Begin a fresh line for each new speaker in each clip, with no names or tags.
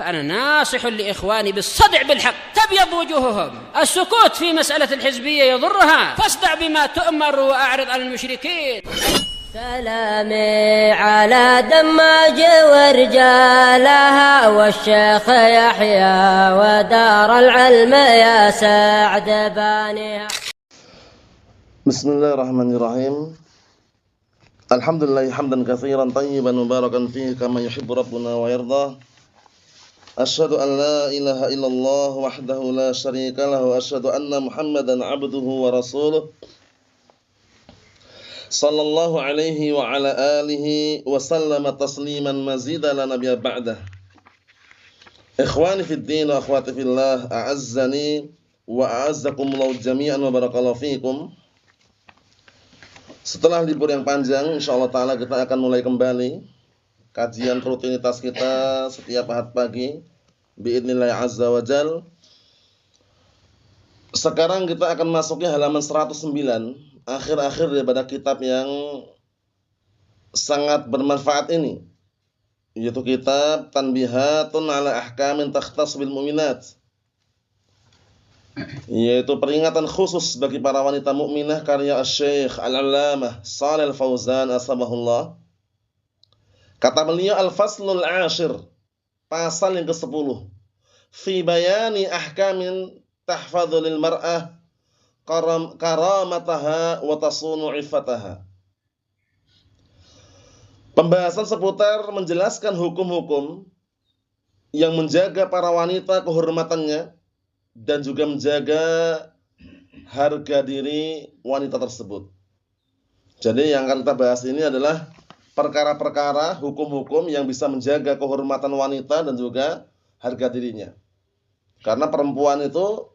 فأنا ناصح لإخواني بالصدع بالحق تبيض وجوههم. السكوت في مسألة الحزبية يضرها، فاصدع بما تؤمر وأعرض عن المشركين.
سلامي على دماج ورجالها والشيخ يحيى ودار العلم يا سعد بانيها.
بسم الله الرحمن الرحيم. الحمد لله حمدا كثيرا طيبا مباركا فيه كما يحب ربنا ويرضى. أشهد أن لا إله إلا الله وحده لا شريك له وأشهد أن محمدا عبده ورسوله صلى الله عليه وعلى آله وسلم تسليما مزيدا لا نبي بعده. إخواني في الدين وأخواتي في الله, أعزني وأعزكم الله jami'an wa barakallahu fikum. Setelah libur yang panjang, insyaallah ta'ala kita akan mulai kembali kajian rutinitas kita setiap Ahad pagi biidznillah azza wa jal. Sekarang kita akan masuki halaman 109, akhir-akhir daripada kitab yang sangat bermanfaat ini, yaitu kitab Tanbihatun ala Ahkamin Takhtas bil Mu'minat, yaitu peringatan khusus bagi para wanita mukminah karya Asy-Syaikh Al-Allamah Shalih Al-Fauzan asbahullah. Kata beliau, Al-Faslul Ashir, pasal yang ke-10, fi bayani ahkamin tahfadhu lil mar'ah karamataha wa tasunu iffataha. Pembahasan seputar menjelaskan hukum-hukum yang menjaga para wanita kehormatannya dan juga menjaga harga diri wanita tersebut. Jadi yang akan kita bahas ini adalah perkara-perkara hukum-hukum yang bisa menjaga kehormatan wanita dan juga harga dirinya. Karena perempuan itu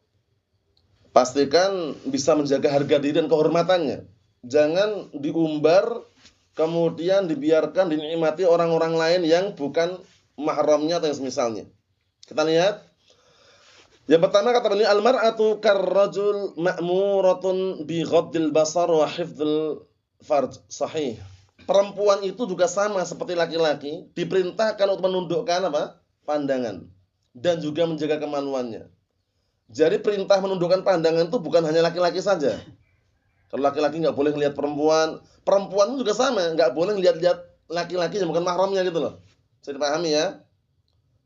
pastikan bisa menjaga harga diri dan kehormatannya. Jangan diumbar kemudian dibiarkan dinikmati orang-orang lain yang bukan mahramnya atau yang semisalnya. Kita lihat. Yang pertama kata beliau, al-mar'atu karrajul ma'muratun bi ghaddil basar wa hifdzil farj. Sahih. Perempuan itu juga sama seperti laki-laki, diperintahkan untuk menundukkan apa? Pandangan dan juga menjaga kemaluannya. Jadi perintah menundukkan pandangan itu bukan hanya laki-laki saja. Kalau laki-laki nggak boleh lihat perempuan, perempuan juga sama, nggak boleh lihat-lihat laki-laki yang bukan mahramnya gitu loh. Bisa dipahami ya?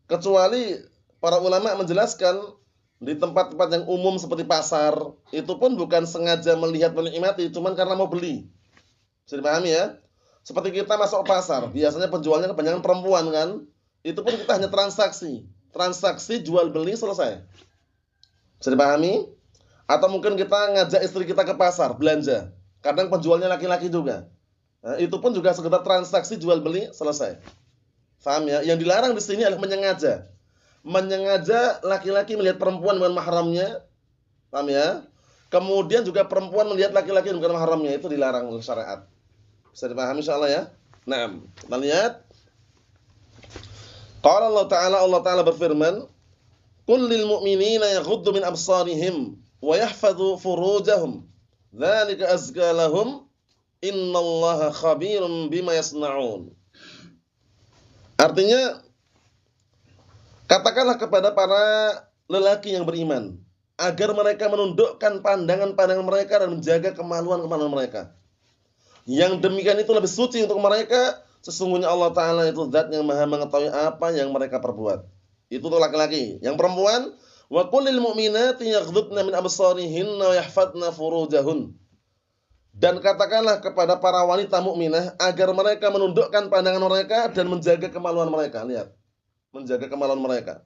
Kecuali para ulama menjelaskan di tempat-tempat yang umum seperti pasar, itu pun bukan sengaja melihat menikmati, cuman karena mau beli. Bisa dipahami ya? Seperti kita masuk pasar, biasanya penjualnya kebanyakan perempuan kan? Itu pun kita hanya transaksi. Transaksi jual beli selesai. Bisa dipahami? Atau mungkin kita ngajak istri kita ke pasar belanja. Kadang penjualnya laki-laki juga. Nah, itu pun juga sekedar transaksi jual beli selesai. Paham ya? Yang dilarang di sini adalah menyengaja. Menyengaja laki-laki melihat perempuan dengan mahramnya. Paham ya? Kemudian juga perempuan melihat laki-laki dengan mahramnya, itu dilarang oleh syariat. Bisa dipahami insyaallah ya? Nah, kita lihat. Qala Allah Ta'ala berfirman, "Qul lil mu'minina yaghuddu min absarihim wa yahfadhu furujahum, dzalika azka lahum, innallaha khabirum bima yasna'un." Artinya, katakanlah kepada para lelaki yang beriman agar mereka menundukkan pandangan-pandangan mereka dan menjaga kemaluan-kemaluan mereka. Yang demikian itu lebih suci untuk mereka. Sesungguhnya Allah Ta'ala itu zat yang maha mengetahui apa yang mereka perbuat. Itu untuk laki-laki. Yang perempuan, wa qul lil mu'minati yaghdudna min absarihinna wa yahfadna furujahun. Dan katakanlah kepada para wanita mukminah agar mereka menundukkan pandangan mereka dan menjaga kemaluan mereka. Lihat. Menjaga kemaluan mereka.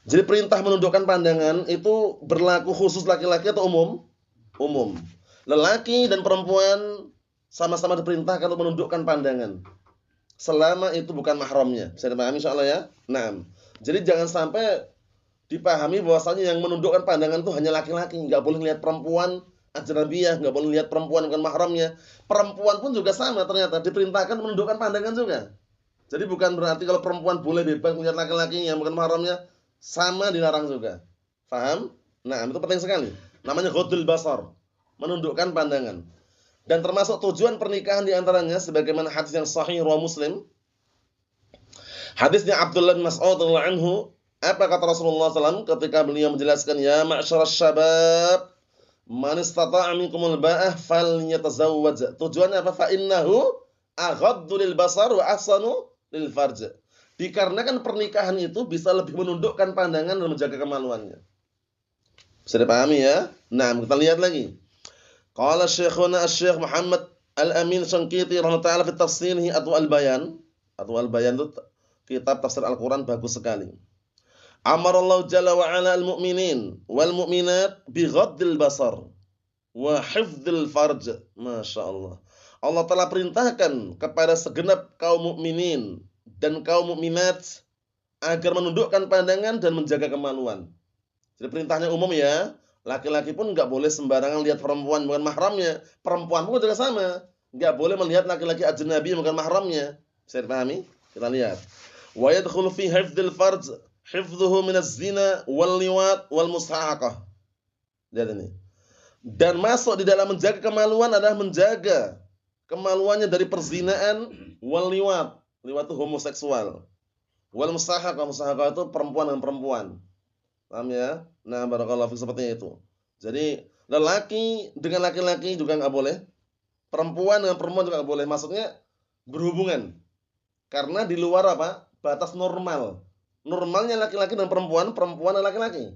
Jadi perintah menundukkan pandangan itu berlaku khusus laki-laki atau umum? Umum. Lelaki dan perempuan sama-sama diperintahkan untuk menundukkan pandangan selama itu bukan mahramnya. Bisa dipahami insyaallah ya? Naam. Jadi jangan sampai dipahami bahwasanya yang menundukkan pandangan itu hanya laki-laki, enggak boleh lihat perempuan ajnabiyah, enggak boleh lihat perempuan bukan mahramnya. Perempuan pun juga sama ternyata diperintahkan menundukkan pandangan juga. Jadi bukan berarti kalau perempuan boleh bebas melihat laki-laki yang bukan mahramnya, sama dilarang juga. Paham? Nah, itu penting sekali. Namanya ghaddul basar, menundukkan pandangan. Dan termasuk tujuan pernikahan diantaranya sebagaimana hadis yang sahih riwayat Muslim, Hadisnya Abdullah bin Mas'ud radhiyallahu anhu, apa kata Rasulullah SAW ketika beliau menjelaskan, ya ma'syaras syabab, man istata'a minkumul ba'ah falyatazawwaj. Tujuannya apa? Fa innahu aghaddu lil basar wa ahsanu lil farj. Dikarenakan pernikahan itu bisa lebih menundukkan pandangan dan menjaga kemaluannya. Bisa dipahami ya? Nah, kita lihat lagi. Qala Syekhuna Asy-Syaikh Muhammad Al-Amin Syangqiti rahimahullah ta'ala fi tafsirih Adwa'ul Bayan. Adwa'ul Bayan itu kitab tafsir Al-Qur'an bagus sekali. Amarallahu jalla wa ala al-mu'minin wal mu'minat bi ghaddil basar wa hifdzil farj. Masya Allah. Allah telah perintahkan kepada segenap kaum mukminin dan kaum mukminat agar menundukkan pandangan dan menjaga kemaluan. Jadi perintahnya umum ya. Laki-laki pun enggak boleh sembarangan lihat perempuan bukan mahramnya. Perempuan pun juga sama. Enggak boleh melihat laki-laki ajnabi bukan mahramnya. Bisa dipahami? Kita lihat. Wa yadkhulu fi hifdzil farj hifdzuhu minaz zina wal liwat wal musahaqah. Lihat ini. Dan masuk di dalam menjaga kemaluan adalah menjaga kemaluannya dari perzinaan wal liwat. Liwat itu homoseksual. Wal musahaqah, musahaqah itu perempuan dengan perempuan. Paham ya? Nah, barakallahu fiik seperti itu. Jadi, lelaki dengan laki-laki juga enggak boleh. Perempuan dengan perempuan juga enggak boleh. Maksudnya berhubungan. Karena di luar apa? Batas normal. Normalnya laki-laki dan perempuan, perempuan dan laki-laki.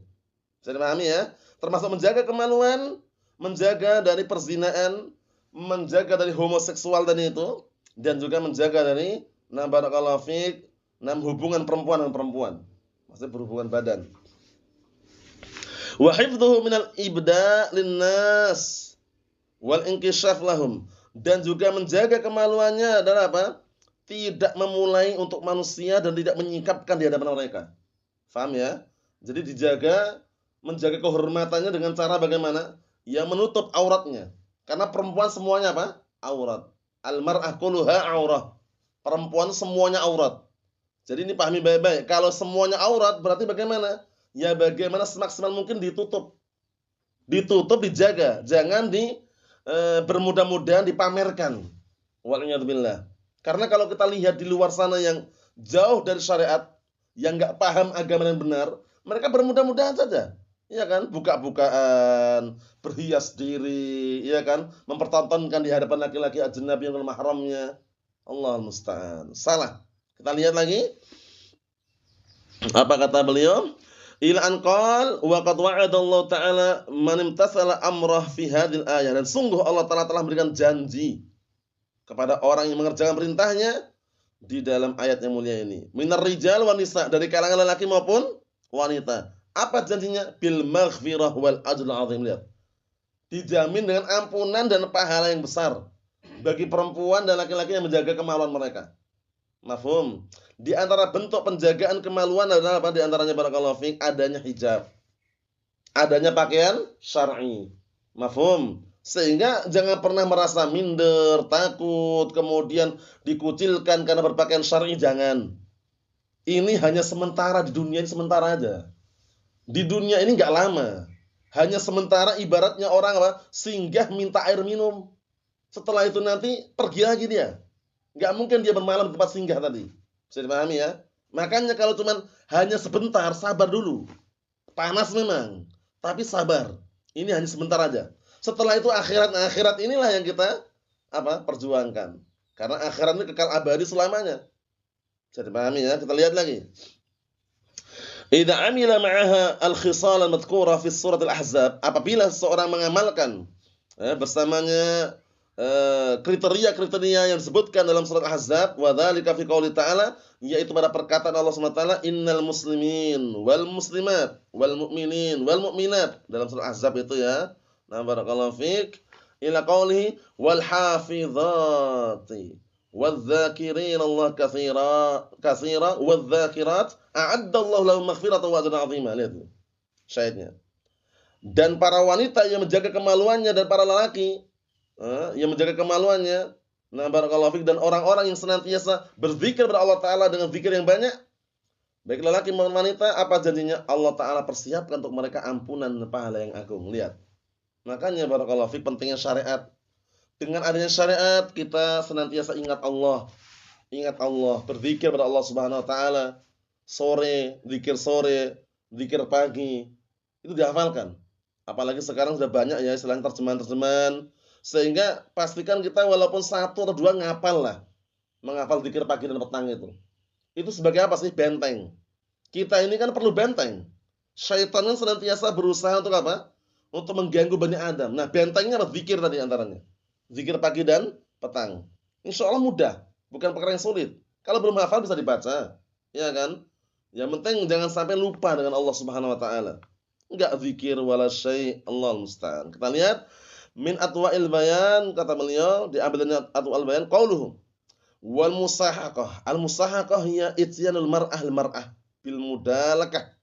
Bisa dipahami ya? Termasuk menjaga kemaluan, menjaga dari perzinaan, menjaga dari homoseksual tadi itu, dan juga menjaga dari barakallahu fiik, hubungan perempuan dengan perempuan. Maksudnya berhubungan badan. Wa hifdhuhu minal ibda' linnas wal inkishaf lahum, dan juga menjaga kemaluannya adalah apa? Tidak memulai untuk manusia dan tidak menyingkapkan di hadapan mereka. Faham ya? Jadi dijaga, menjaga kehormatannya dengan cara bagaimana? Ya menutup auratnya. Karena perempuan semuanya apa? Aurat. Al-mar'ah kulluha aurah. Perempuan semuanya aurat. Jadi ini pahami baik-baik. Kalau semuanya aurat berarti bagaimana? Ya bagaimana semaksimal mungkin ditutup. Ditutup, dijaga. Jangan bermudah-mudahan dipamerkan. Wal'iyadzubillah. Karena kalau kita lihat di luar sana yang jauh dari syariat, yang enggak paham agama yang benar, mereka bermudah-mudahan saja. Iya kan? Buka-bukaan, berhias diri, iya kan? Mempertontonkan di hadapan laki-laki ajnabi yang mahramnya. Allah musta'an. Salah. Kita lihat lagi. Apa kata beliau? Ila an qala wa qad wa'ada Allah Ta'ala man imtasala amrah fi hadhil ayah. Dan sungguh Allah Ta'ala telah memberikan janji kepada orang yang mengerjakan perintahnya di dalam ayat yang mulia ini. Minar rijal wan nisa, dari kalangan lelaki maupun wanita. Apa janjinya? Bil maghfirah wal ajrul azim. Lihat. Dijamin dengan ampunan dan pahala yang besar bagi perempuan dan laki-laki yang menjaga kemaluan mereka. Mafhum? Di antara bentuk penjagaan kemaluan adalah apa? Di antaranya barakallahu fiik, adanya hijab. Adanya pakaian syar'i. Mafhum? Sehingga jangan pernah merasa minder, takut, kemudian dikucilkan karena berpakaian syar'i, jangan. Ini hanya sementara, di dunia ini sementara aja. Di dunia ini enggak lama. Hanya sementara, ibaratnya orang apa? Singgah minta air minum. Setelah itu nanti pergi lagi dia. Enggak mungkin dia bermalam di tempat singgah tadi. Bisa dipahami ya? Makanya kalau cuman hanya sebentar, sabar dulu. Panas memang, tapi sabar. Ini hanya sebentar aja. Setelah itu akhirat inilah yang kita perjuangkan. Karena akhirat ini kekal abadi selamanya. Bisa dipahami ya? Kita lihat lagi. Idza amila ma'aha al-khisal al-madhkura fi surat al-Ahzab, apabila seseorang mengamalkan bersamanya kriteria-kriteria yang disebutkan dalam surat Ahzab, wa dzalika fi qouli ta'ala, yaitu pada perkataan Allah Subhanahu wa taala, innal muslimin wal muslimat wal mu'minin wal mu'minat, dalam surat Ahzab itu ya. Nah, barakallahu fiik, ila qoulihi wal hafizati wadz-dzakirin Allah katsira wadz-dzakirat a'adda Allah lahum maghfiratan wa ajran 'azima. Lihat tuh syahidnya. Dan para wanita yang menjaga kemaluannya dan para lelaki yang menjaga kemaluannya, nah barakallahu fiik, dan orang-orang yang senantiasa berzikir kepada Allah Ta'ala dengan zikir yang banyak, baik lelaki maupun wanita, apa janjinya? Allah Ta'ala persiapkan untuk mereka ampunan dan pahala yang agung. Lihat. Makanya barakallahu fiik, pentingnya syariat. Dengan adanya syariat, kita senantiasa ingat Allah. ingat Allah, berzikir pada Allah Subhanahu wa taala. Sore, zikir pagi, itu dihafalkan. Apalagi sekarang sudah banyak ya istilah terjemahan-terjemahan, sehingga pastikan kita walaupun satu atau dua ngapal lah. Menghafal zikir pagi dan petang itu. Itu sebagai apa sih? Benteng. Kita ini kan perlu benteng. Syaitan kan senantiasa berusaha untuk apa? Untuk mengganggu Bani Adam. Nah, bentengnya adalah zikir tadi antaranya. Zikir pagi dan petang. Insya Allah mudah, bukan perkara yang sulit. Kalau belum hafal bisa dibaca, ya kan? Yang penting jangan sampai lupa dengan Allah Subhanahu wa taala. Enggak zikir wala syai', Allahul musta'an. Kita lihat min atwa'il bayan, kata beliau, diambil dari atwa'il bayan qauluhu wal musahaqah. Al musahaqah hiya ityanul mar'ah bil mudalakah.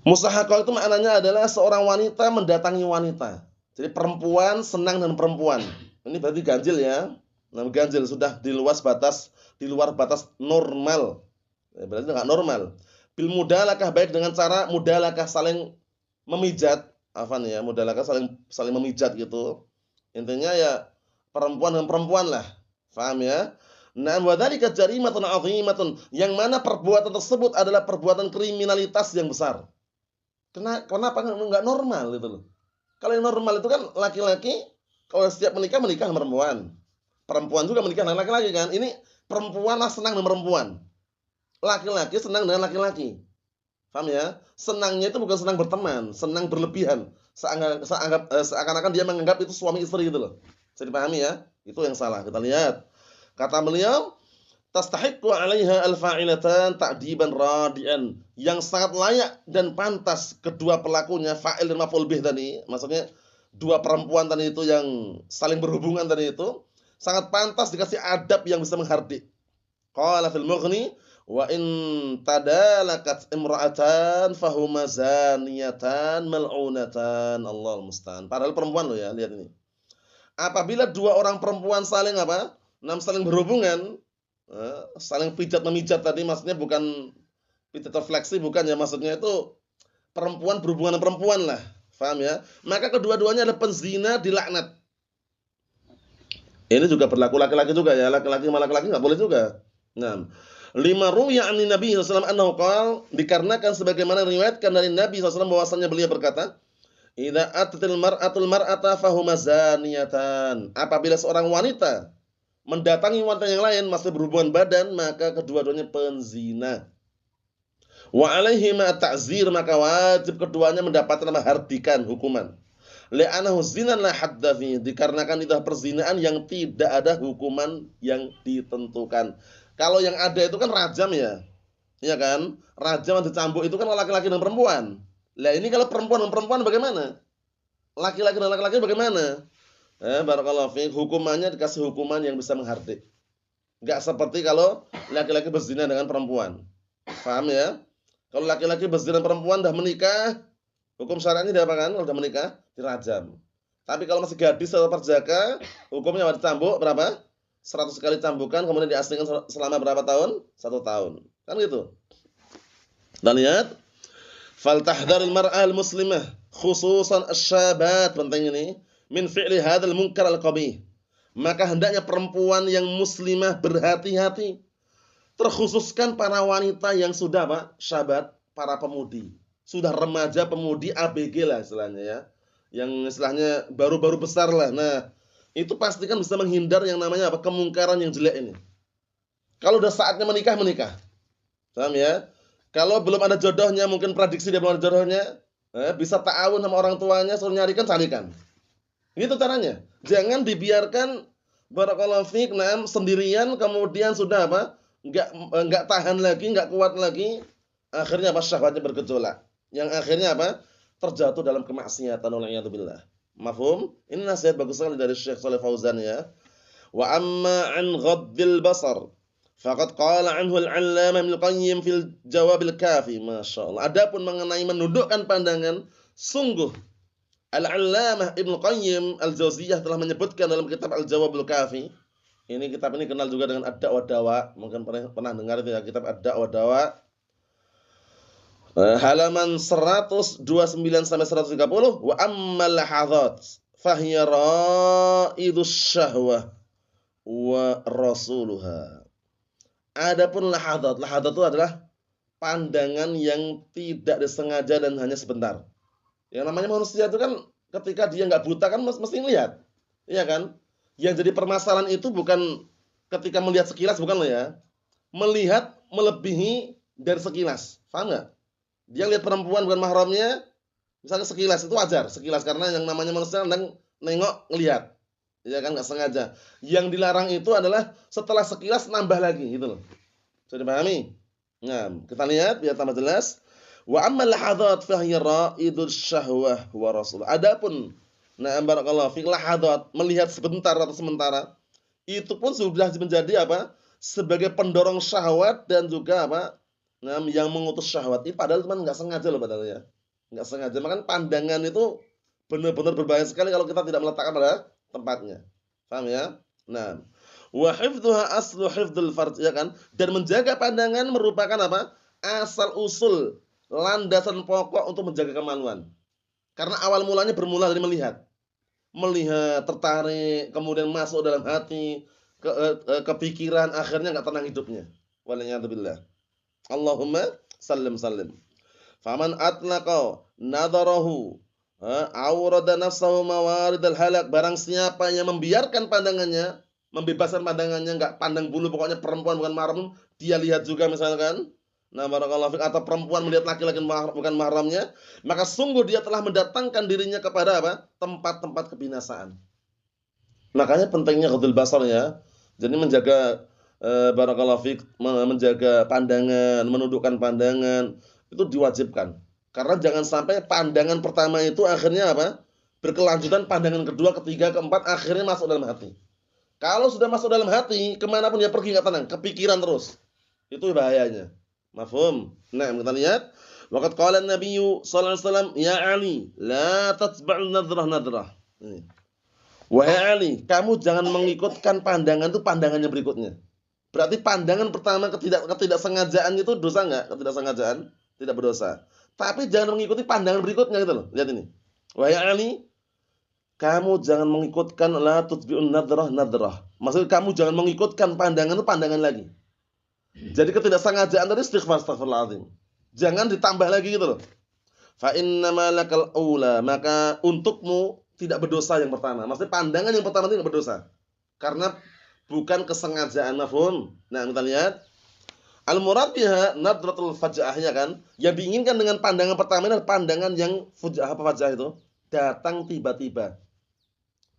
Musahaqah itu maknanya adalah seorang wanita mendatangi wanita. Jadi perempuan senang dengan perempuan. Ini berarti ganjil ya. Nah, ganjil sudah di luar batas normal. Berarti enggak normal. Bil mudalakah, baik dengan cara mudalakah saling memijat, mudalakah saling memijat gitu. Intinya ya perempuan dengan perempuan lah. Paham ya? Nah, wa dzalika jarimatun 'azimatun, yang mana perbuatan tersebut adalah perbuatan kriminalitas yang besar. Kenapa enggak normal gitu loh. Kalau yang normal itu kan laki-laki kalau setiap menikah dengan perempuan. Perempuan juga menikah dengan laki-laki kan. Ini perempuan senang dengan perempuan. Laki-laki senang dengan laki-laki. Paham ya? Senangnya itu bukan senang berteman, senang berlebihan. Seakan-akan dia menganggap itu suami istri gitu loh. Bisa dipahami ya? Itu yang salah. Kita lihat. Kata beliau, tastahiqqu 'alaiha al-fa'ilatan ta'diban radian. Yang sangat layak dan pantas kedua pelakunya, fa'il dan maf'ul bih tadi, maksudnya dua perempuan tadi itu yang saling berhubungan tadi itu, sangat pantas dikasih adab yang bisa menghardik. Qala fil Mughni, wa in tadalakat imra'atan fahuma zaniyatan mal'unatan. Allahul musta'an. Padahal perempuan loh ya, lihat ini. Apabila dua orang perempuan saling saling berhubungan, saling pijat memijat tadi, maksudnya bukan pijat refleksi, bukan ya, maksudnya itu perempuan berhubungan dengan perempuan lah. Paham ya? Maka kedua-duanya adalah penzina, dilaknat. Ini juga berlaku laki-laki juga ya, laki-laki sama laki-laki enggak boleh juga. Nah, lima ruwiya 'an Nabi sallallahu alaihi wasallam annahu qala, dikarenakan sebagaimana riwayatkan dari Nabi sallallahu alaihi wasallam bahwasanya beliau berkata, idza atatil mar'atul mar'ata fahuma zaniyatan. Apabila seorang wanita mendatangi wanita yang lain masih berhubungan badan, maka kedua-duanya penzina. Wa alaihima ta'zir, maka wajib keduanya mendapatkan hardikan, hukuman. Li'annahu zinan la hadda fi, dikarenakan itu perzinaan yang tidak ada hukuman yang ditentukan. Kalau yang ada itu kan rajam ya. Iya kan? Rajam atau cambuk itu kan laki-laki dan perempuan. Lah ini kalau perempuan dan perempuan bagaimana? Laki-laki dan laki-laki bagaimana? Barakallahu fiik, hukumannya dikasih hukuman yang bisa menghardik. Enggak seperti kalau laki-laki berzina dengan perempuan. Paham ya? Kalau laki-laki berzina dengan perempuan dah menikah, hukum syar'nya diapakan? Kalau sudah menikah, dirajam. Tapi kalau masih gadis atau perjaka, hukumnya wajib cambuk berapa? 100 kali cambukan, kemudian diasingkan selama berapa tahun? 1 tahun. Kan gitu. Kita lihat, fal tahdharil mar'al muslimah khususan asy-syabat, penting ini, min fi'li hadzal munkar al-qabih. Maka hendaknya perempuan yang muslimah berhati-hati, terkhususkan para wanita yang sudah syabat, para pemudi, sudah remaja, pemudi, ABG lah istilahnya ya, yang istilahnya baru-baru besar lah. Nah, itu pastikan bisa menghindar yang namanya kemungkaran yang jelek ini. Kalau udah saatnya menikah, paham ya? Kalau belum ada jodohnya, mungkin prediksi dia belum ada jodohnya, bisa ta'awun sama orang tuanya, suruh nyarikan, carikan. Gitu caranya. Jangan dibiarkan barakallahu fiik sendirian, kemudian sudah enggak tahan lagi, enggak kuat lagi, akhirnya syahwatnya bergejolak. Yang akhirnya terjatuh dalam kemaksiatan, waliyadzubillah. Mafhum? Ini nasihat bagus sekali dari Syekh Shalih Fauzan ya. Wa amma an ghaddil basar faqad qala anhu al-'allamah Ibnu Qayyim fil Jawab al-Kafi. Masyaallah. Adapun mengenai menundukkan pandangan, sungguh Al-'Allamah Ibnu Qayyim Al-Jauziyah telah menyebutkan dalam kitab Al-Jawab al-Kafi. Ini kitab ini kenal juga dengan Ad-Da' wa Dawa. Mungkin pernah dengar itu ya, kitab Ad-Da' wa Dawa. Halaman 129 sampai 130. Wa ammal lahadzat fahiya ra'idus syahwah wa rasuluha. Adapun lahadat itu adalah pandangan yang tidak disengaja dan hanya sebentar. Yang namanya manusia itu kan ketika dia nggak buta kan mesti lihat. Iya kan? Yang jadi permasalahan itu bukan ketika melihat sekilas, bukan loh ya. Melihat melebihi dari sekilas. Paham nggak? Dia lihat perempuan bukan mahramnya, misalnya sekilas, itu wajar, sekilas, karena yang namanya manusia kadang nengok, ngelihat. Ya kan, nggak sengaja. Yang dilarang itu adalah setelah sekilas nambah lagi gitu loh. Sudah dipahami? Nah, kita lihat biar tambah jelas. Wa ammal lahadat fa hiya ra'idul syahwah wa rasul. Adapun barakallahu fi lahadat, melihat sebentar atau sementara, itu pun sudah menjadi apa? Sebagai pendorong syahwat dan juga apa? Yang mengutus syahwat. Ini padahal teman enggak sengaja loh padahal ya. Enggak sengaja. Makanya pandangan itu benar-benar berbahaya sekali kalau kita tidak meletakkan pada tempatnya. Paham ya? Nah, wa hifdzuha aslu hifdzul farj, ya kan? Dan menjaga pandangan merupakan apa? Asal usul, landasan pokok untuk menjaga kemaluan. Karena awal mulanya bermula dari melihat. Melihat, tertarik, kemudian masuk dalam hati, kepikiran, akhirnya enggak tenang hidupnya. Waliyadzubillah. Allahumma sallim. Faman atlaqa nadharahu awrada nafsahu mawaridal halak. Barang siapa yang membiarkan pandangannya, membebaskan pandangannya, enggak pandang bulu, pokoknya perempuan bukan mahram, dia lihat juga misalkan. Nah, barakallahu fik, atau perempuan melihat laki-laki bukan mahramnya, maka sungguh dia telah mendatangkan dirinya kepada apa? Tempat-tempat kebinasaan. Makanya pentingnya ghadul basar ya. Jadi menjaga barakallahu fik, menjaga pandangan, menundukkan pandangan itu diwajibkan. Karena jangan sampai pandangan pertama itu akhirnya apa? Berkelanjutan pandangan kedua, ketiga, keempat, akhirnya masuk dalam hati. Kalau sudah masuk dalam hati, kemanapun dia pergi nggak tenang, kepikiran terus. Itu bahayanya. Mafhum? Nah, kita lihat. Waqad qala an-nabiyyu sallallahu alaihi wasallam, "Ya Ali, la tatba'u nadrah." Wahai Ali, kamu jangan mengikutkan pandangan itu pandangannya berikutnya. Berarti pandangan pertama ketidaksengajaan itu dosa enggak? Ketidaksengajaan tidak berdosa. Tapi jangan mengikuti pandangan berikutnya gitu loh. Lihat ini. Wahai Ali, kamu jangan mengikutkan la tutbi'un nadrah. Maksudnya kamu jangan mengikutkan pandangan itu pandangan lagi. Jadi ketidaksengajaan tadi astagfirullahaladzim. Jangan ditambah lagi gitu loh. Fa innama lakal aula, maka untukmu tidak berdosa yang pertama. Maksudnya pandangan yang pertama itu tidak berdosa. Karena bukan kesengajaan, mafhum. Nah, kita lihat. Al-murad biha nadratul faj'ah, ya kan? Yang diinginkan dengan pandangan pertama adalah pandangan yang fuj'ah, apa faj'ah itu? Datang tiba-tiba.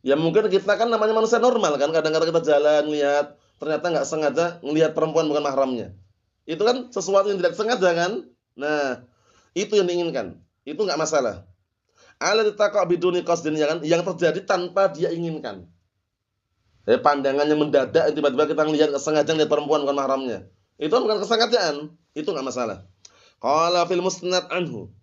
Ya mungkin kita kan namanya manusia normal kan, kadang-kadang kita jalan lihat ternyata enggak sengaja ngelihat perempuan bukan mahramnya. Itu kan sesuatu yang tidak sengaja kan? Nah, itu yang diinginkan. Itu enggak masalah. Alladzi taqa biduni qasdin, ya kan? Yang terjadi tanpa dia inginkan. Pandangannya mendadak, tiba-tiba kita ngelihat sengaja lihat perempuan bukan mahramnya. Itu bukan kesengajaan, itu enggak masalah. Qala fil musnad anhu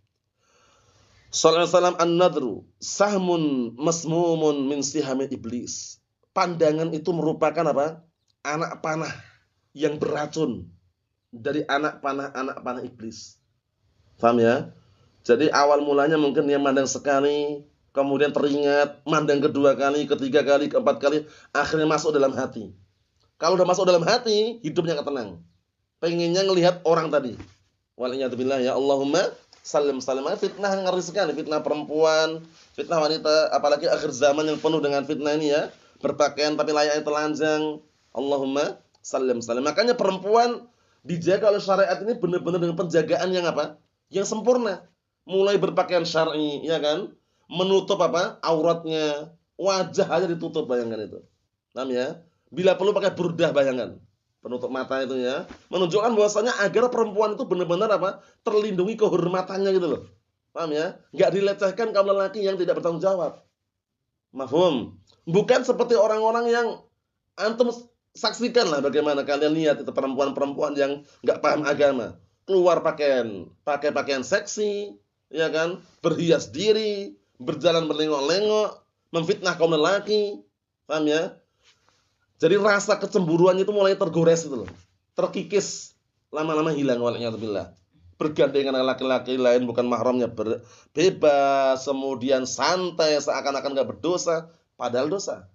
sallallahu alaihi wasallam, an-nadru sahmun masmumun min sihamil iblis. Pandangan itu merupakan apa? Anak panah yang beracun dari anak panah iblis. Paham ya? Jadi awal mulanya mungkin dia mandang sekali, kemudian teringat, mandang kedua kali, ketiga kali, keempat kali, akhirnya masuk dalam hati. Kalau udah masuk dalam hati, hidupnya enggak tenang. Pengennya ngelihat orang tadi. Waliyadzubillah, ya Allahumma sallim. Fitnah ngeri sekali, fitnah perempuan, fitnah wanita, apalagi akhir zaman yang penuh dengan fitnah ini ya. Berpakaian tapi layaknya telanjang. Allahumma sallim. Makanya perempuan dijaga oleh syariat ini benar-benar dengan penjagaan yang apa? Yang sempurna. Mulai berpakaian syar'i, ya kan? Menutup apa? Auratnya, wajah aja ditutup, bayangkan itu. Paham ya? Bila perlu pakai burdah, bayangkan. Penutup mata itu ya. Menunjukkan bahwasanya agar perempuan itu benar-benar apa? Terlindungi kehormatannya gitu loh. Paham ya? Enggak dilecehkan kaum lelaki yang tidak bertanggung jawab. Mafhum? Bukan seperti orang-orang yang antum saksikan lah bagaimana kalian lihat itu perempuan-perempuan yang enggak paham agama. Keluar pakai pakaian seksi, ya kan? Berhias diri, berjalan berlengok-lengok, memfitnah kaum lelaki. Paham ya? Jadi rasa kecemburuan itu mulai tergores itu loh. Terkikis, lama-lama hilang waliyadzubillah. Bergandengan dengan laki-laki lain bukan mahramnya, bebas, kemudian santai seakan-akan enggak berdosa, padahal dosa.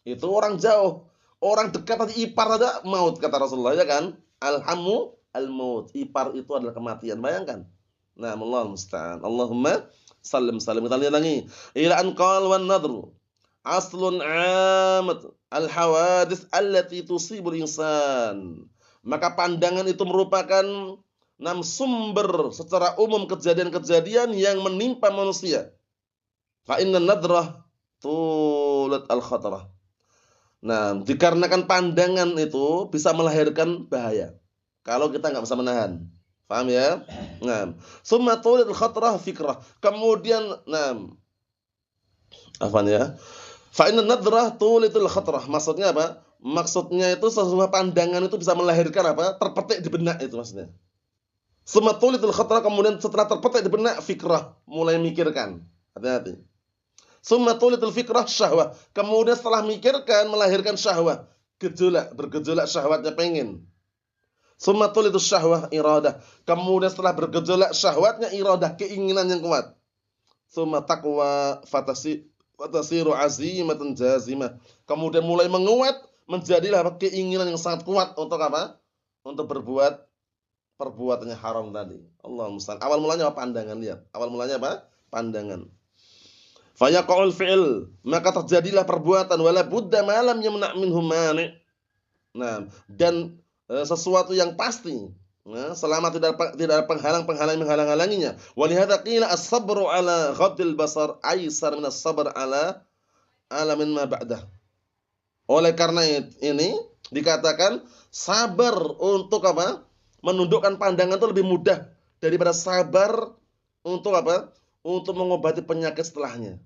Itu orang jauh. Orang dekat tadi ipar saja maut kata Rasulullah ya kan? Alhamu al-maut. Ipar itu adalah kematian. Bayangkan. Nah, Allah musta'an. Allahumma sallim salim. Kita lihat lagi. Ila an qala wan nadru aslun 'amat al-hawadits allati tusibul insan. Maka pandangan itu merupakan sumber secara umum kejadian-kejadian yang menimpa manusia. Fa inna nadrah tulat al-khatarah. Nah, dikarenakan pandangan itu bisa melahirkan bahaya. Kalau kita nggak bisa menahan. Paham ya? Nah, summa tulat al-khatarah fikrah. Kemudian, fa inna nadrah tulatul khatarah. Maksudnya apa? Maksudnya itu sesuatu pandangan itu bisa melahirkan apa? Terpetik di benak itu maksudnya. Summa tulatul khatarah, kemudian setelah terpetik di benak fikrah, mulai mikirkan. Hati-hati. Summa tulitul fikrah syahwah. Kemudian setelah mikirkan melahirkan syahwah, bergejolak syahwatnya pengen. Summa tulitul syahwah iradah. Kemudian setelah bergejolak syahwatnya iradah, keinginan yang kuat. Summa taqwa fatasiru azimatan jazimah. Kemudian mulai menguat menjadilah keinginan yang sangat kuat untuk apa? Untuk berbuat perbuatannya haram tadi. Allahumma musta'an. Awal mulanya apa? Pandangan, lihat. Awal mulanya apa? Pandangan. Fayaqa'ul fi'il, maka terjadilah perbuatan wala budda ma lam yamna' minhu mani'. Nah, dan sesuatu yang pasti, selama tidak ada penghalang-penghalang menghalang-halanginya. Walihada qila as-sabru ala ghaddil basar aisar min as-sabr ala min ma ba'dah. Oleh karena ini dikatakan sabar untuk apa? Menundukkan pandangan itu lebih mudah daripada sabar untuk apa? Untuk mengobati penyakit setelahnya.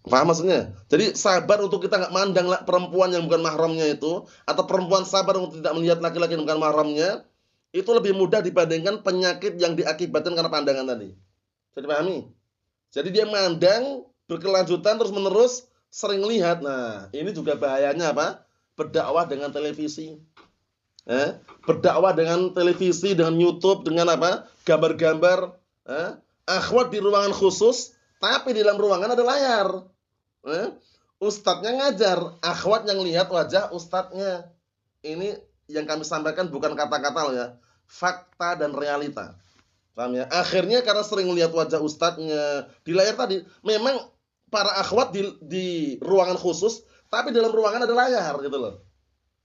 Paham maksudnya? Jadi sabar untuk kita nggak mandang perempuan yang bukan mahramnya itu, atau perempuan sabar untuk tidak melihat laki-laki yang bukan mahramnya, itu lebih mudah dibandingkan penyakit yang diakibatkan karena pandangan tadi. Jadi pahami? Jadi dia mandang berkelanjutan terus menerus sering lihat. Nah, ini juga bahayanya apa? Berdakwah dengan televisi. Berdakwah dengan televisi, dengan YouTube, dengan apa? Gambar-gambar. Akhwat di ruangan khusus, tapi di dalam ruangan ada layar. Ustadznya ngajar, akhwat yang lihat wajah ustadznya. Ini yang kami sampaikan bukan kata-kata loh ya, fakta dan realita. Paham ya? Akhirnya karena sering lihat wajah ustadznya di layar tadi, memang para akhwat di ruangan khusus, tapi dalam ruangan ada layar gitu loh.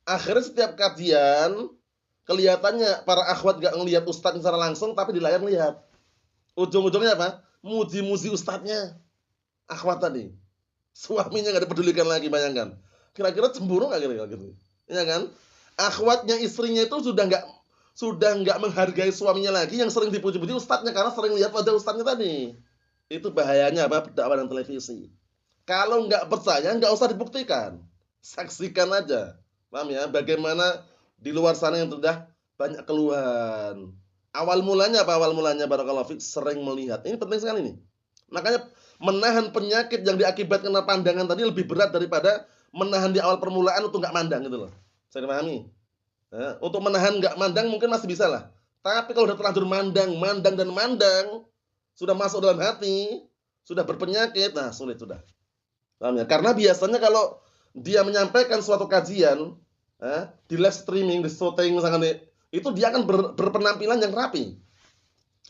Akhirnya setiap kajian kelihatannya para akhwat gak ngelihat ustadznya secara langsung, tapi di layar lihat. Ujung-ujungnya apa? Muji-muji ustadznya. Akhwat tadi. Suaminya gak dipedulikan lagi, bayangkan. Kira-kira cemburu gak kira-kira gitu? Ya kan? Akhwatnya istrinya itu sudah nggak menghargai suaminya lagi, yang sering dipuji-puji ustadznya karena sering lihat wajah ustadznya tadi. Itu bahayanya apa? Berdakwah dengan televisi. Kalau nggak percaya, nggak usah dibuktikan. Saksikan aja. Paham ya? Bagaimana di luar sana yang sudah banyak keluhan. Awal mulanya apa? Awal mulanya barakallahu fiik sering melihat. Ini penting sekali nih. Makanya menahan penyakit yang diakibatkan karena pandangan tadi lebih berat daripada menahan di awal permulaan untuk nggak mandang gitu loh. Saya dipahami. Untuk menahan nggak mandang mungkin masih bisa lah. Tapi kalau udah terlanjur mandang, sudah masuk dalam hati, sudah berpenyakit, nah sulit sudah. Paham ya? Karena biasanya kalau dia menyampaikan suatu kajian di live streaming, di syuting misalkan, itu dia akan berpenampilan yang rapi.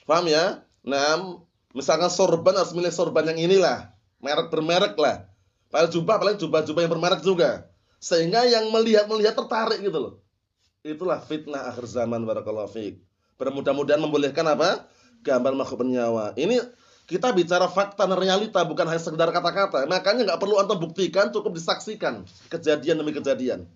Paham ya? Nah, misalkan sorban harus milih sorban yang inilah, bermerek lah. Paling jubah-jubah yang bermerek juga. Sehingga yang melihat tertarik gitu loh. Itulah fitnah akhir zaman barakallahu fiik. Bermudah-mudahan membolehkan apa? Gambar makhluk bernyawa. Ini kita bicara fakta dan realita, bukan hanya sekedar kata-kata. Makanya nggak perlu antum buktikan, cukup disaksikan kejadian demi kejadian.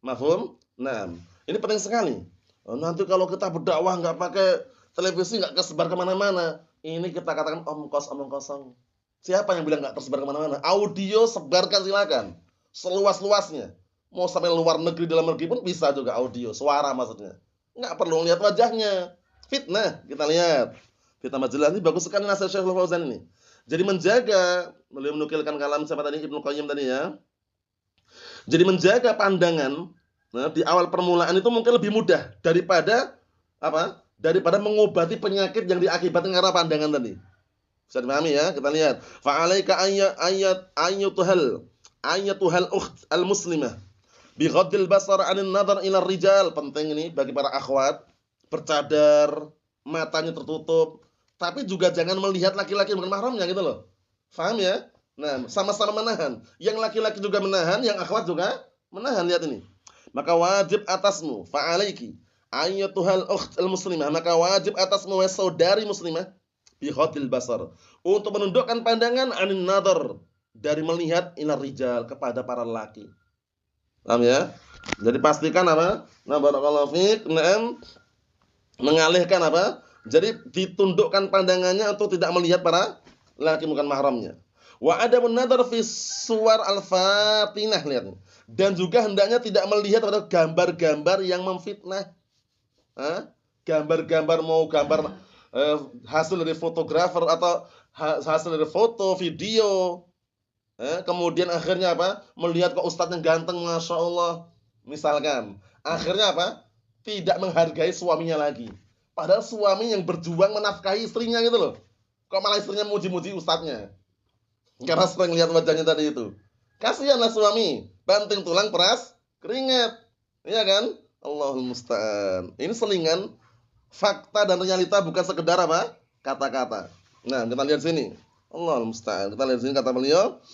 Mafhum? Nah, ini penting sekali. Nanti kalau kita berdakwah nggak pakai televisi, nggak kesebar kemana-mana, ini kita katakan omong kosong. Siapa yang bilang nggak tersebar kemana-mana? Audio sebarkan silakan, seluas-luasnya. Mau sampai luar negeri, dalam negeri pun bisa juga audio, suara maksudnya. Nggak perlu lihat wajahnya. Fitnah, kita lihat. Fitnah majalah ini bagus sekali nasihat Syekh Fauzan ini. Jadi menjaga, beliau menukilkan kalam siapa tadi, Ibnu Qayyim tadi ya. Jadi menjaga pandangan di awal permulaan itu mungkin lebih mudah daripada apa? Daripada mengobati penyakit yang diakibatkan karena pandangan tadi. Bisa dipahami ya? Kita lihat. Fa'alaika ayyatuhal ukht al-muslimah Bi ghaddil basar 'anil nadhar ila rijal. Penting ini bagi para akhwat, bercadar, matanya tertutup, tapi juga jangan melihat laki-laki bukan mahramnya gitu loh. Paham ya? Nah, sama-sama menahan. Yang laki-laki juga menahan, yang akhwat juga menahan. Lihat ini. Maka wajib atasmu, fa'alaiki ayyatuhal ukht al-muslimah, maka wajib atasmu wahai saudari muslimah, bi ghaddil basar, untuk menundukkan pandangan 'anil nadhar, dari melihat ila rijal, kepada para laki. Paham ya? Jadi pastikan apa? Nah, barakallahu fiik, na'am, mengalihkan apa? Jadi ditundukkan pandangannya untuk tidak melihat para laki bukan mahramnya. Wa adamun nadhar fi suwar al-fatinah, lihat. Dan juga hendaknya tidak melihat pada gambar-gambar yang memfitnah. Gambar-gambar, mau gambar hasil dari fotografer atau hasil dari foto, video. Kemudian akhirnya apa? Melihat kok ustadz yang ganteng, masya Allah. Misalkan, akhirnya apa? Tidak menghargai suaminya lagi. Padahal suami yang berjuang menafkahi istrinya gitu loh. Kok malah istrinya muji-muji ustadznya? Karena sering lihat wajahnya tadi itu. Kasihanlah suami, banting tulang peras keringat. Iya kan? Allahul musta'an. Ini selingan fakta dan realita, bukan sekedar apa? Kata-kata. Nah, kita lihat sini. Allahul musta'an. Kita lihat sini kata beliau.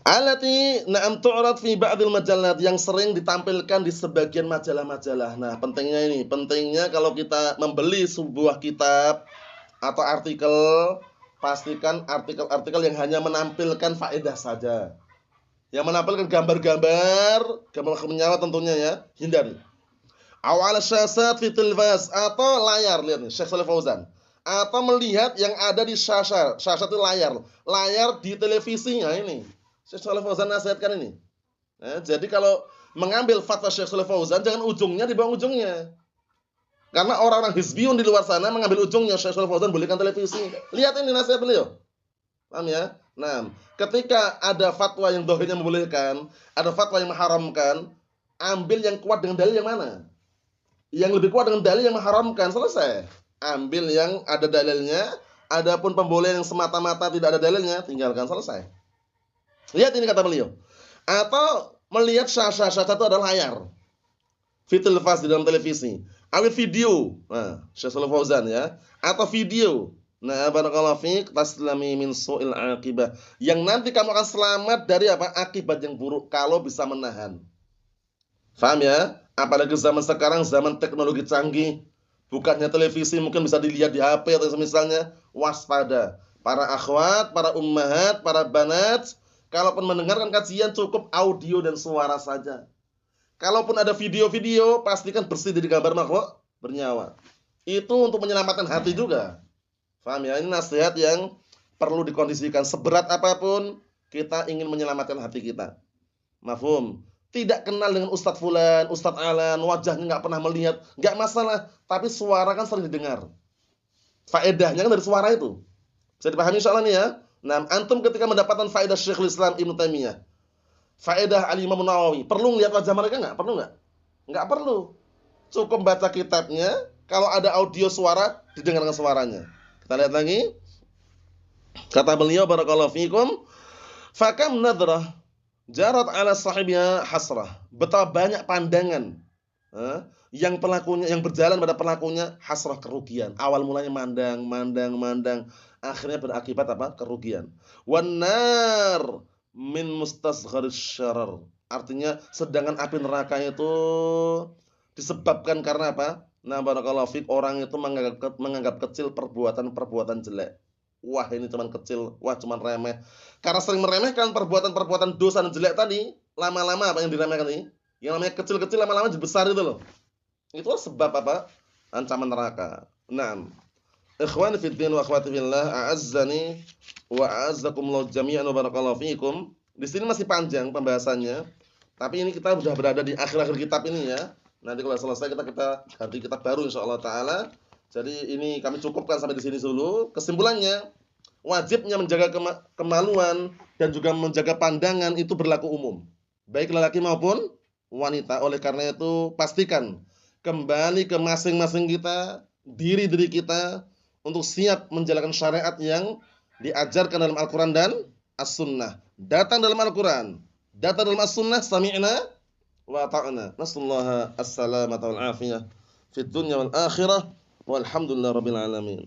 Allati na'am tu'rad fi ba'dil majallat, yang sering ditampilkan di sebagian majalah-majalah. Nah, pentingnya ini, pentingnya kalau kita membeli sebuah kitab atau artikel, pastikan artikel-artikel yang hanya menampilkan faedah saja. Yang menampilkan gambar-gambar, gambar menyawa tentunya ya, hindari. Awal syasat fi tilvas, atau layar, lihat nih, Syekh Shalih Fauzan. Atau melihat yang ada di syasat itu layar di televisinya ini. Syekh Shalih Fauzan nasihatkan ini. Jadi kalau mengambil fatwa Syekh Shalih Fauzan, jangan ujungnya di bawah ujungnya. Karena orang-orang hizbiyun di luar sana mengambil ujungnya. Syekh Shalih Fauzan bolehkan televisi. Lihat ini nasihat beliau. Paham ya? Nah, ketika ada fatwa yang dohirnya membolehkan, ada fatwa yang mengharamkan, ambil yang kuat dengan dalil yang mana? Yang lebih kuat dengan dalil yang mengharamkan, selesai. Ambil yang ada dalilnya, adapun pembolehan yang semata-mata tidak ada dalilnya, tinggalkan, selesai. Lihat ini kata beliau. Atau melihat syasat itu adalah layar. Fitil fas di dalam televisi. Awil video. Nah, Syekh Shalih Fauzan ya. Atau video. Nah, barakallahu fiik, taslami min su'il aqibah. Yang nanti kamu akan selamat dari apa? Akibat yang buruk kalau bisa menahan. Paham ya? Apalagi zaman sekarang, zaman teknologi canggih. Bukannya televisi, mungkin bisa dilihat di HP atau semisalnya. Waspada. Para akhwat, para ummahat, para banat, kalaupun mendengarkan kajian cukup audio dan suara saja. Kalaupun ada video-video, pastikan bersih dari gambar makhluk bernyawa. Itu untuk menyelamatkan hati juga. Paham ya? Ini nasihat yang perlu dikondisikan. Seberat apapun, kita ingin menyelamatkan hati kita. Mafhum? Tidak kenal dengan Ustadz Fulan, Ustadz Alan, wajahnya nggak pernah melihat, nggak masalah. Tapi suara kan sering didengar. Faedahnya kan dari suara itu. Bisa dipahami insyaAllah nih ya. Nah, antum ketika mendapatkan faedah Syekhul Islam Ibnu Taimiyah, faedah Al-Imam Nawawi, perlu lihat wajah mereka nggak? Perlu nggak? Nggak perlu. Cukup baca kitabnya, kalau ada audio suara, didengarkan suaranya. Kita lihat lagi. Kata beliau, barakallahu fiikum, fakam nadrah jarat ala sahibiha hasrah. Betapa banyak pandangan yang pelakunya, yang berjalan pada pelakunya hasrah, kerugian. Awal mulanya mandang, akhirnya berakibat apa? Kerugian. Wan nar min mustasgharis syarar. Artinya sedangkan api neraka itu disebabkan karena apa? Nah, barakallahu fiik, orang itu menganggap kecil perbuatan-perbuatan jelek. Wah, ini cuman kecil, wah cuman remeh. Karena sering meremehkan perbuatan-perbuatan dosa dan jelek tadi, lama-lama apa yang diremehkan ini? Yang namanya kecil-kecil lama-lama jadi besar itu loh. Itulah sebab apa? Ancaman neraka. Naam. Ikhwani fid din wa akhwati fillah, a'azzani wa a'azzakumullah jami'an wa barakallahu fiikum. Di sini masih panjang pembahasannya, tapi ini kita sudah berada di akhir-akhir kitab ini ya. Nanti kalau selesai kita ganti kitab baru insyaallah taala. Jadi ini kami cukupkan sampai di sini dulu. Kesimpulannya, wajibnya menjaga kemaluan dan juga menjaga pandangan itu berlaku umum, baik lelaki maupun wanita. Oleh karena itu, pastikan kembali ke masing-masing kita, diri-diri kita, untuk siap menjalankan syariat yang diajarkan dalam Al-Quran dan As-Sunnah. Datang dalam Al-Quran, datang dalam As-Sunnah, sami'na wa ata'na. Nasallaha as-salamata wal afiyah fid dunya wal akhirah. Walhamdulillahirabbil alamin.